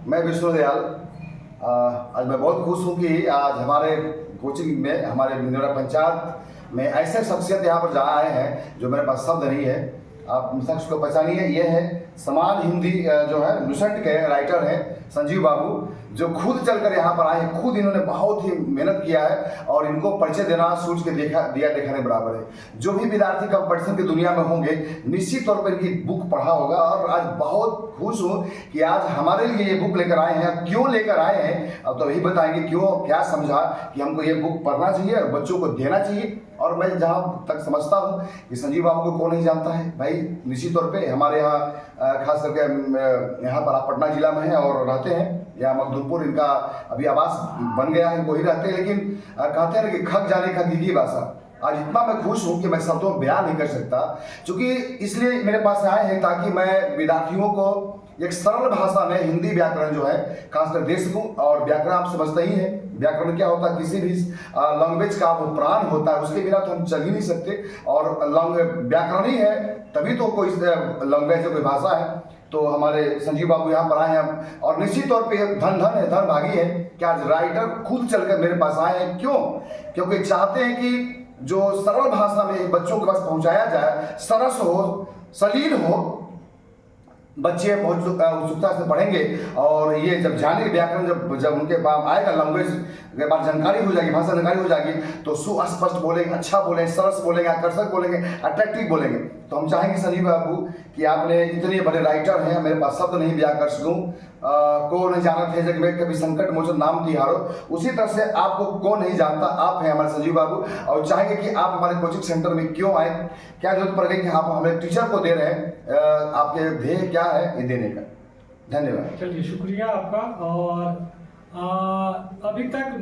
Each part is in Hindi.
मैं विष्णु दयाल। आज मैं बहुत खुश हूँ कि आज हमारे कोचिंग में हमारे बिंदोरा पंचायत में ऐसे शख्सियत यहाँ पर जहाँ आए हैं जो मेरे पास शब्द नहीं है। आप शख्स को पहचानिए, ये है समाज हिंदी जो है लुसेंट के राइटर हैं संजीव बाबू, जो खुद चलकर यहाँ पर आए हैं। खुद इन्होंने बहुत ही मेहनत किया है और इनको परिचय देना सोच के दिया दिखाने बराबर है। जो भी विद्यार्थी कंपटीशन की दुनिया में होंगे निश्चित तौर पर इनकी बुक पढ़ा होगा और आज बहुत खुश हूँ कि आज हमारे लिए ये बुक लेकर आए हैं। क्यों लेकर आए हैं अब तो यही बताएंगे, क्यों क्या समझा कि हमको ये बुक पढ़ना चाहिए और बच्चों को देना चाहिए। और मैं जहाँ तक समझता हूँ कि संजीव बाबू को कौन नहीं जानता है भाई। निश्चित तौर पे हमारे यहाँ खास करके यहाँ पर आप पटना जिला में हैं और रहते हैं, यहाँ मखदूमपुर इनका अभी आवास बन गया है, वही रहते हैं। लेकिन कहते हैं कि खग जाने खगी की भाषा। आज इतना मैं खुश हूँ कि मैं शब्दों में बयान नहीं कर सकता, क्योंकि इसलिए मेरे पास आए हैं ताकि मैं विद्यार्थियों को एक सरल भाषा में हिंदी व्याकरण जो है खासकर दे सकूँ। और व्याकरण आप समझते ही हैं, व्याकरण क्या होता है, किसी भी लैंग्वेज का वो प्राण होता है, उसके बिना तो हम चल ही नहीं सकते। और व्याकरण ही है तभी तो कोई लैंग्वेज है, कोई भाषा है। तो हमारे संजीव बाबू यहाँ पर आए हैं और निश्चित तौर पे धन है, धन भागी है कि आज राइटर खुद चलकर मेरे पास आए हैं। क्यों? क्योंकि चाहते हैं कि जो सरल भाषा में बच्चों के पास पहुँचाया जाए, सरस हो, सलील हो, बच्चे बहुत उत्सुकता से पढ़ेंगे। और ये जब जानेंगे व्याकरण, जब उनके पास आएगा, लैंग्वेज के बाद जानकारी हो जाएगी, भाषा जानकारी हो जाएगी, तो सुस्पष्ट बोलेंगे, अच्छा बोलेंगे, सरस बोलेंगे, आकर्षक बोलेंगे, अट्रैक्टिव बोलेंगे। तो हम चाहेंगे संजीव बाबू कि आपने इतने बड़े राइटर हैं, मेरे पास शब्द नहीं बयां कर सकूँ, को नहीं जाना थे जब मैं कभी संकट मोचन नाम की हारो। उसी तरह से आपको कौन नहीं जानता, आप हैं हमारे संजीव बाबू। और चाहेंगे कि आप हमारे कोचिंग सेंटर में क्यों आए, क्या जरूरत पड़ गई कि आप हमें टीचर को दे रहे हैं, आपके ध्येय क्या है ये देने का। धन्यवाद। चलिए, शुक्रिया आपका। और अभी तक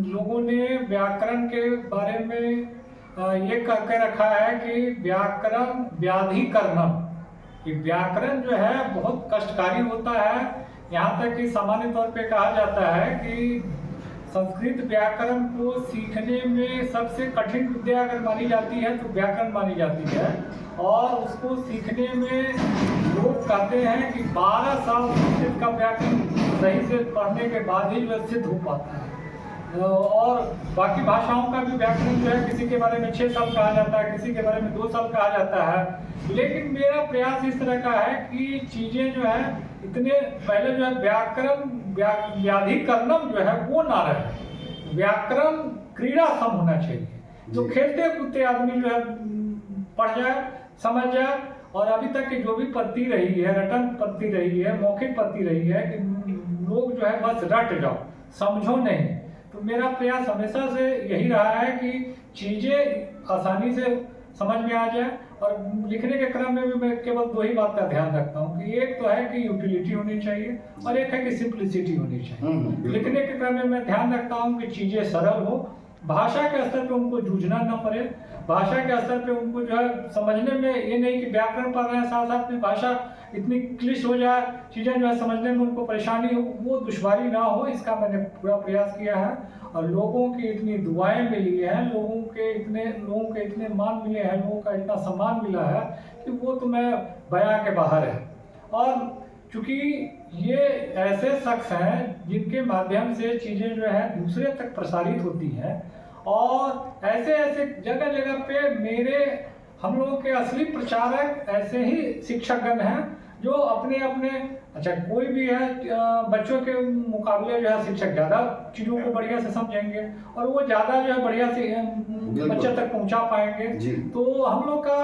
लोगों ने व्याकरण के बारे में ये कह के रखा है कि व्याकरण व्याधिकरणम, कि व्याकरण जो है बहुत कष्टकारी होता है। यहाँ तक कि सामान्य तौर पे कहा जाता है कि संस्कृत व्याकरण को सीखने में सबसे कठिन विद्या अगर मानी जाती है तो व्याकरण मानी जाती है। और उसको सीखने में लोग कहते हैं कि 12 साल संस्कृत का व्याकरण सही से पढ़ने के बाद ही वह सिद्ध हो पाता है। और बाकी भाषाओं का भी व्याकरण जो है किसी के बारे में 6 साल कहा जाता है, किसी के बारे में 2 साल कहा जाता है। लेकिन मेरा प्रयास इस तरह का है कि चीज़ें जो है इतने पहले जो है व्याकरण व्याधिकरणम जो है वो ना रहे, व्याकरण क्रीड़ा सम होना चाहिए। तो खेलते कूदते आदमी जो है पढ़ जाए, समझ जाए। और अभी तक की जो भी पद्धति रही है, रटन पद्धति रही है, मौखिक पद्धति रही है कि लोग जो है बस रट जाओ, समझो नहीं। तो मेरा प्रयास हमेशा से यही रहा है कि चीज़ें आसानी से समझ में आ जाए। और लिखने के क्रम में भी मैं केवल 2 ही बात का ध्यान रखता हूँ कि एक तो है कि यूटिलिटी होनी चाहिए और एक है कि सिंप्लिसिटी होनी चाहिए। लिखने के क्रम में मैं ध्यान रखता हूँ कि चीज़ें सरल हो, भाषा के स्तर पे उनको जूझना न पड़े, भाषा के स्तर पे उनको जो है समझने में ये नहीं कि व्याकरण पढ़ रहे हैं साथ साथ में भाषा इतनी क्लिष्ट हो जाए, चीज़ें जो है समझने में उनको परेशानी हो, वो दुश्वारी ना हो, इसका मैंने पूरा प्रयास किया है। और लोगों की इतनी दुआएं मिली हैं, लोगों के इतने मान मिले हैं, लोगों का इतना सम्मान मिला है कि वो तो मैं बयां के बाहर है। और चूँकि ये ऐसे शख्स हैं जिनके माध्यम से चीज़ें जो है दूसरे तक प्रसारित होती हैं। और ऐसे जगह जगह पे हम लोगों के असली प्रचारक ऐसे ही शिक्षकगण हैं जो अपने अच्छा कोई भी है बच्चों के मुकाबले जो है शिक्षक ज़्यादा चीज़ों को बढ़िया से समझेंगे और वो ज़्यादा जो है बढ़िया से बच्चे तक पहुंचा पाएंगे। तो हम लोग का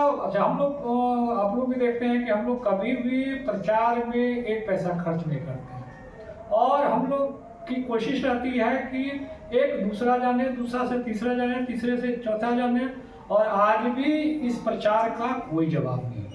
आप लोग भी देखते हैं कि हम लोग कभी भी प्रचार में 1 पैसा खर्च नहीं करते हैं। और हम लोग की कोशिश रहती है कि एक दूसरा जाने, दूसरा से तीसरा जाने, तीसरे से चौथा जाने। और आज भी इस प्रचार का कोई जवाब नहीं है।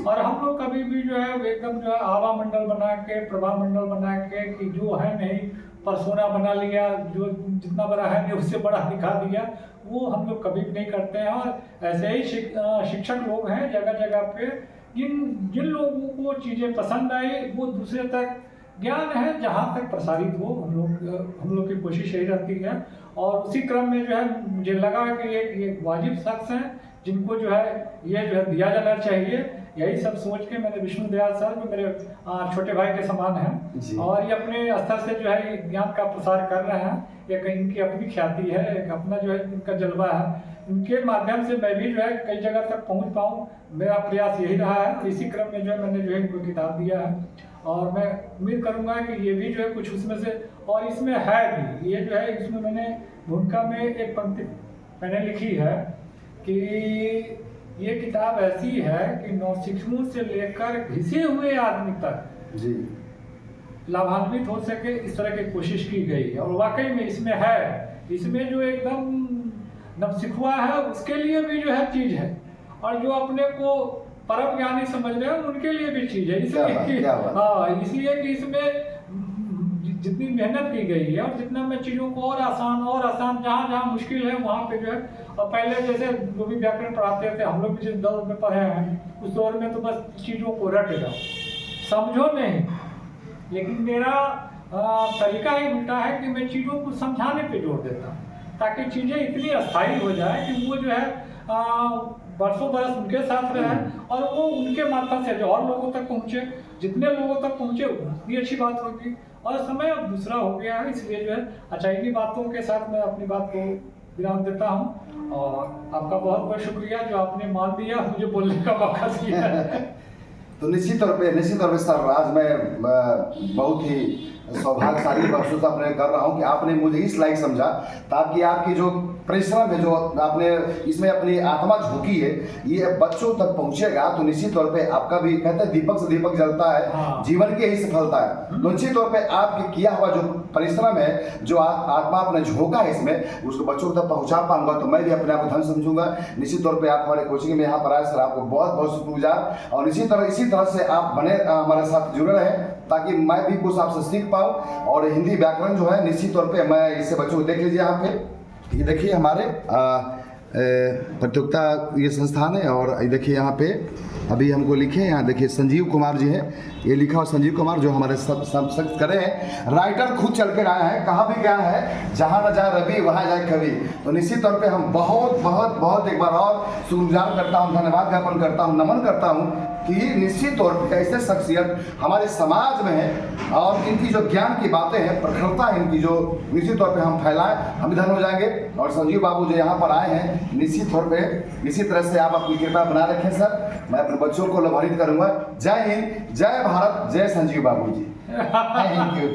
और हम लोग कभी भी जो है एकदम जो है आवा मंडल बना के, प्रभा मंडल बना के कि जो है नहीं परसोना बना लिया, जो जितना बड़ा है नहीं उससे बड़ा दिखा दिया, वो हम लोग कभी भी नहीं करते हैं। और ऐसे ही शिक्षक लोग हैं जगह जगह पे, जिन लोगों को चीज़ें पसंद आई वो दूसरे तक ज्ञान है जहाँ तक प्रसारित हो, हम लोग की कोशिश यही रहती है। और उसी क्रम में जो है मुझे लगा कि एक वाजिब शख्स हैं जिनको जो है ये जो है दिया जाना चाहिए। यही सब सोच के मैंने विष्णु दयाल सर जो मेरे छोटे भाई के समान जी। हैं और ये अपने स्तर से जो है ज्ञान का प्रसार कर रहे हैं। एक इनकी अपनी ख्याति है, एक अपना जो है इनका जलवा है। इनके माध्यम से मैं भी जो है कई जगह तक पहुंच पाऊँ, मेरा प्रयास यही रहा है। इसी क्रम में जो है मैंने जो है इनको किताब दिया है और मैं उम्मीद करूंगा कि ये भी जो है कुछ उसमें से, और इसमें है भी ये जो है, इसमें मैंने भूमिका में एक पंक्ति मैंने लिखी है कि ये किताब ऐसी है कि नौसिखियों से लेकर घिसे हुए आदमी तक जी लाभान्वित हो सके, इस तरह की कोशिश की गई है। और वाकई में इसमें है, इसमें जो एकदम नवसिखुआ है उसके लिए भी जो है चीज है, और जो अपने को परम ज्ञानी समझ रहे हैं उनके लिए भी चीज है। इसलिए हाँ, इसलिए कि इसमें जितनी मेहनत की गई है और जितना मैं चीज़ों को और आसान जहाँ जहाँ मुश्किल है वहाँ पे जो है, और पहले जैसे जो भी व्याकरण पढ़ाते थे हम लोग भी जिस दौर में पढ़े हैं उस दौर में तो बस चीज़ों को रट जाओ, समझो नहीं। लेकिन मेरा तरीका ही उल्टा है कि मैं चीज़ों को समझाने पे जोर देता हूँ ताकि चीज़ें इतनी अस्थायी हो जाए कि वो जो है बरसों बरस उनके साथ रहे और वो उनके माध्यम से और लोगों तक पहुँचे। जितने लोगों तक पहुँचे उतनी अच्छी बात होगी। और समय अब दूसरा हो गया है, इसलिए जो है अच्छा इन्हीं बातों के साथ मैं अपनी बात को विराम देता हूँ और आपका बहुत बहुत शुक्रिया जो आपने मान लिया, मुझे बोलने का मौका दिया है। तो निश्चित तौर पे सर, आज मैं बहुत ही सौभाग्यशाली महसूस अपने कर रहा हूँ कि आपने मुझे इस लायक समझा, ताकि आपकी जो परिश्रम है, जो आपने इसमें अपनी आत्मा झोंकी है, ये बच्चों तक पहुँचेगा तो निश्चित तौर पे आपका भी, कहते हैं दीपक से दीपक जलता है, हाँ। जीवन की यही सफलता है। तो निश्चित तौर पे आपके किया हुआ जो परिश्रम है, जो आत्मा आपने झोंका है इसमें, उसको बच्चों तक पहुँचा पाऊंगा तो मैं भी अपने आप को धन समझूंगा। निश्चित तौर पर आप हमारे कोचिंग में यहाँ पर आए सर, आपको बहुत बहुत शुक्रगुजार। और इसी तरह से आप बने हमारे साथ जुड़े रहें ताकि मैं भी कुछ आपसे सीख पाऊँ। और हिंदी व्याकरण जो है निश्चित तौर पे मैं इससे बच्चों को देख लीजिए यहाँ पे, ये देखिए हमारे प्रतियोगिता ये संस्थान है, और ये देखिए यहाँ पे अभी हमको लिखे, यहाँ देखिए संजीव कुमार जी हैं, ये लिखा हुआ संजीव कुमार जो हमारे सब करे हैं, राइटर खुद चल कर आए हैं, कहाँ भी गया है, जहाँ न जाए रवि वहाँ जाए कवि। तो निश्चित तौर पे हम बहुत बहुत बहुत एक बार और शुक्रगुजार करता हूँ, धन्यवाद ज्ञापन करता हूँ, नमन करता हूँ कि निश्चित तौर पर ऐसे शख्सियत हमारे समाज में है और इनकी जो ज्ञान की बातें हैं, प्रखरता है इनकी, जो निश्चित तौर पे हम फैलाएं, हम भी धन्य हो जाएंगे। और संजीव बाबू जो यहाँ पर आए हैं, निश्चित तौर पे इसी तरह से आप अपनी कृपा बना रखें सर। मैं अपने बच्चों को लाभान्वित करूँगा। जय हिंद, जय भारत, जय संजीव बाबू जी। Thank you.